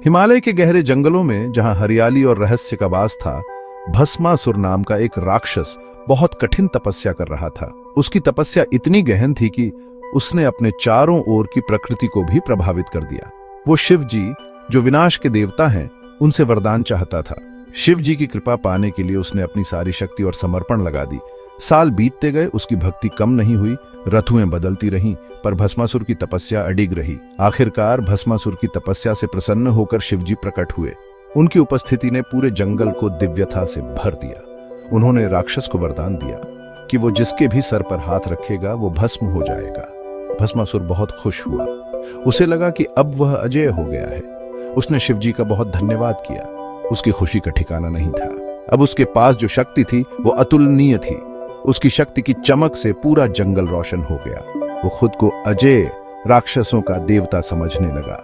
हिमालय के गहरे जंगलों में जहां हरियाली और रहस्य का वास था, भस्मासुर नाम का एक राक्षस बहुत कठिन तपस्या कर रहा था। उसकी तपस्या इतनी गहन थी कि उसने अपने चारों ओर की प्रकृति को भी प्रभावित कर दिया। वो शिव जी, जो विनाश के देवता हैं, उनसे वरदान चाहता था। शिव जी की कृपा पाने के लिए उसने अपनी सारी शक्ति और समर्पण लगा दी। साल बीतते गए, उसकी भक्ति कम नहीं हुई, ऋतुएं बदलती रहीं, पर भस्मासुर की तपस्या अडिग रही। आखिरकार भस्मासुर की तपस्या से प्रसन्न होकर शिवजी प्रकट हुए। उनकी उपस्थिति ने पूरे जंगल को दिव्यता से भर दिया। उन्होंने राक्षस को वरदान दिया कि वो जिसके भी सर पर हाथ रखेगा वो भस्म हो जाएगा। भस्मासुर बहुत खुश हुआ। उसे लगा कि अब वह अजेय हो गया है। उसने शिवजी का बहुत धन्यवाद किया। उसकी खुशी का ठिकाना नहीं था। अब उसके पास जो शक्ति थी वो अतुलनीय थी। उसकी शक्ति की चमक से पूरा जंगल रोशन हो गया। वो खुद को अजेय राक्षसों का देवता समझने लगा।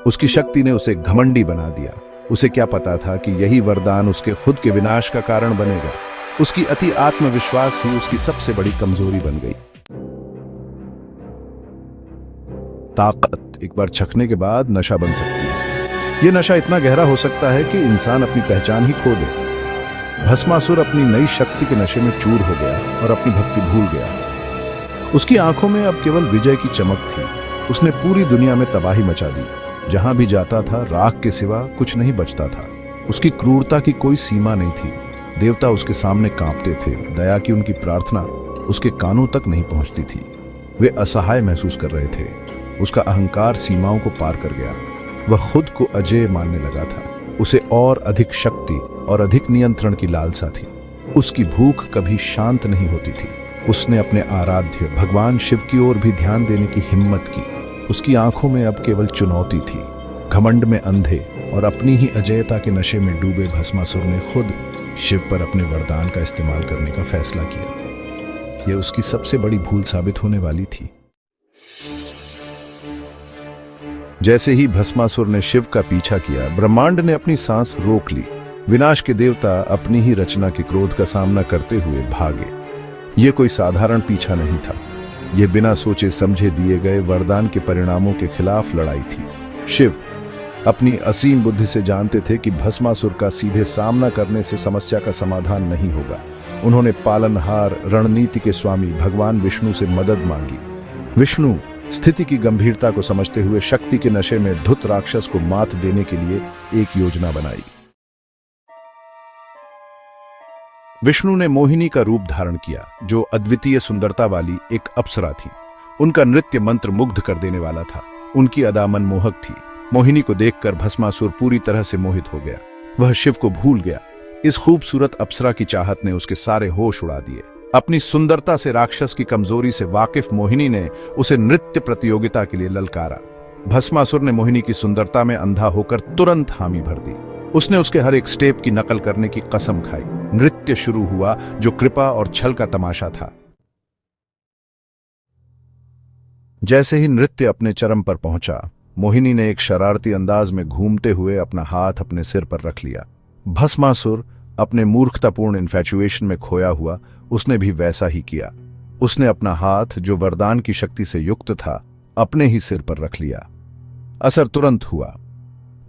उसकी शक्ति ने उसे घमंडी बना दिया। उसे क्या पता था कि यही वरदान उसके खुद के विनाश का कारण बनेगा। उसकी अति आत्मविश्वास ही उसकी सबसे बड़ी कमजोरी बन गई। ताकत एक बार चखने के बाद नशा बन सकती है। यह नशा इतना गहरा हो सकता है कि इंसान अपनी पहचान ही खो दे। भस्मासुर अपनी नई शक्ति के नशे में चूर हो गया और अपनी भक्ति भूल गया। उसकी आंखों में अब केवल विजय की चमक थी। उसने पूरी दुनिया में तबाही मचा दी। जहां भी जाता था, राख के सिवा कुछ नहीं बचता था। उसकी क्रूरता की कोई सीमा नहीं थी। देवता उसके सामने कांपते थे। दया की उनकी प्रार्थना उसके कानों तक नहीं पहुंचती थी। वे असहाय महसूस कर रहे थे। उसका अहंकार सीमाओं को पार कर गया। वह खुद को अजेय मानने लगा था। उसे और अधिक शक्ति और अधिक नियंत्रण की लालसा थी। उसकी भूख कभी शांत नहीं होती थी। उसने अपने आराध्य भगवान शिव की ओर भी ध्यान देने की हिम्मत की। उसकी आंखों में अब केवल चुनौती थी। घमंड में अंधे और अपनी ही अजेयता के नशे में डूबे भस्मासुर ने खुद शिव पर अपने वरदान का इस्तेमाल करने का फैसला किया। यह उसकी सबसे बड़ी भूल साबित होने वाली थी। जैसे ही भस्मासुर ने शिव का पीछा किया, ब्रह्मांड ने अपनी सांस रोक ली। विनाश के देवता अपनी ही रचना के क्रोध का सामना करते हुए भागे। यह कोई साधारण पीछा नहीं था। यह बिना सोचे समझे दिए गए वरदान के परिणामों के खिलाफ लड़ाई थी। शिव अपनी असीम बुद्धि से जानते थे कि भस्मासुर का सीधे सामना करने से समस्या का समाधान नहीं होगा। उन्होंने पालनहार, रणनीति के स्वामी भगवान विष्णु से मदद मांगी। विष्णु स्थिति की गंभीरता को समझते हुए शक्ति के नशे में धुत राक्षस को मात देने के लिए एक योजना बनाई। विष्णु ने मोहिनी का रूप धारण किया, जो अद्वितीय सुंदरता वाली एक अप्सरा थी। उनका नृत्य मंत्र मुग्ध कर देने वाला था। उनकी अदा मनमोहक थी। मोहिनी को देखकर भस्मासुर पूरी तरह से मोहित हो गया। वह शिव को भूल गया। इस खूबसूरत अप्सरा की चाहत ने उसके सारे होश उड़ा दिए। अपनी सुंदरता से राक्षस की कमजोरी से वाकिफ मोहिनी ने उसे नृत्य प्रतियोगिता के लिए ललकारा। भस्मासुर ने मोहिनी की सुंदरता में अंधा होकर तुरंत हामी भर दी। उसने उसके हर एक स्टेप की नकल करने की कसम खाई। नृत्य शुरू हुआ, जो कृपा और छल का तमाशा था। जैसे ही नृत्य अपने चरम पर पहुंचा, मोहिनी ने एक शरारती अंदाज में घूमते हुए अपना हाथ अपने सिर पर रख लिया। भस्मासुर अपने मूर्खतापूर्ण इन्फैचुएशन में खोया हुआ, उसने भी वैसा ही किया। उसने अपना हाथ, जो वरदान की शक्ति से युक्त था, अपने ही सिर पर रख लिया। असर तुरंत हुआ।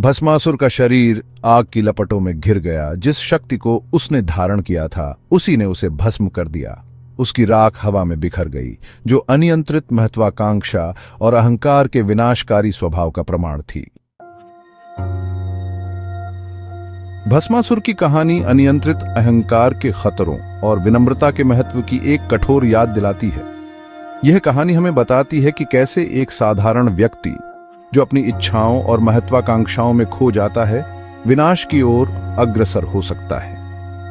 भस्मासुर का शरीर आग की लपटों में घिर गया। जिस शक्ति को उसने धारण किया था, उसी ने उसे भस्म कर दिया। उसकी राख हवा में बिखर गई, जो अनियंत्रित महत्वाकांक्षा और अहंकार के विनाशकारी स्वभाव का प्रमाण थी। भस्मासुर की कहानी अनियंत्रित अहंकार के खतरों और विनम्रता के महत्व की एक कठोर याद दिलाती है। यह कहानी हमें बताती है कि कैसे एक साधारण व्यक्ति, जो अपनी इच्छाओं और महत्वाकांक्षाओं में खो जाता है, विनाश की ओर अग्रसर हो सकता है।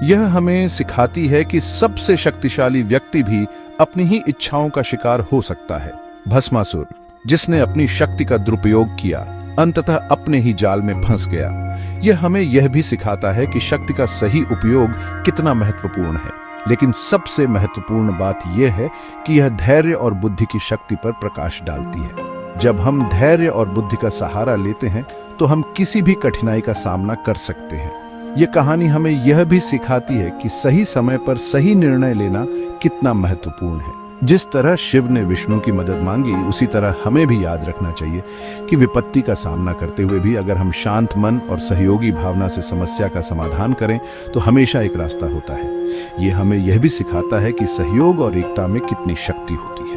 यह हमें सिखाती है कि सबसे शक्तिशाली व्यक्ति भी अपनी ही इच्छाओं का शिकार हो सकता है। भस्मासुर, जिसने अपनी शक्ति का दुरुपयोग किया, अंततः अपने ही जाल में फंस गया। यह हमें यह भी सिखाता है कि शक्ति का सही उपयोग कितना महत्वपूर्ण है। लेकिन सबसे महत्वपूर्ण बात यह है कि यह धैर्य और बुद्धि की शक्ति पर प्रकाश डालती है। जब हम धैर्य और बुद्धि का सहारा लेते हैं, तो हम किसी भी कठिनाई का सामना कर सकते हैं। यह कहानी हमें यह भी सिखाती है कि सही समय पर सही निर्णय लेना कितना महत्वपूर्ण है। जिस तरह शिव ने विष्णु की मदद मांगी, उसी तरह हमें भी याद रखना चाहिए कि विपत्ति का सामना करते हुए भी अगर हम शांत मन और सहयोगी भावना से समस्या का समाधान करें तो हमेशा एक रास्ता होता है। ये हमें यह भी सिखाता है कि सहयोग और एकता में कितनी शक्ति होती है।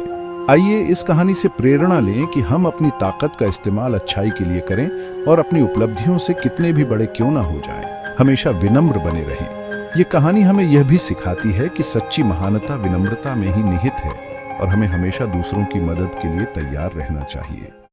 आइए इस कहानी से प्रेरणा लें कि हम अपनी ताकत का इस्तेमाल अच्छाई के लिए करें और अपनी उपलब्धियों से कितने भी बड़े क्यों ना हो जाएं, हमेशा विनम्र बने रहें। ये कहानी हमें यह भी सिखाती है कि सच्ची महानता विनम्रता में ही निहित है और हमें हमेशा दूसरों की मदद के लिए तैयार रहना चाहिए।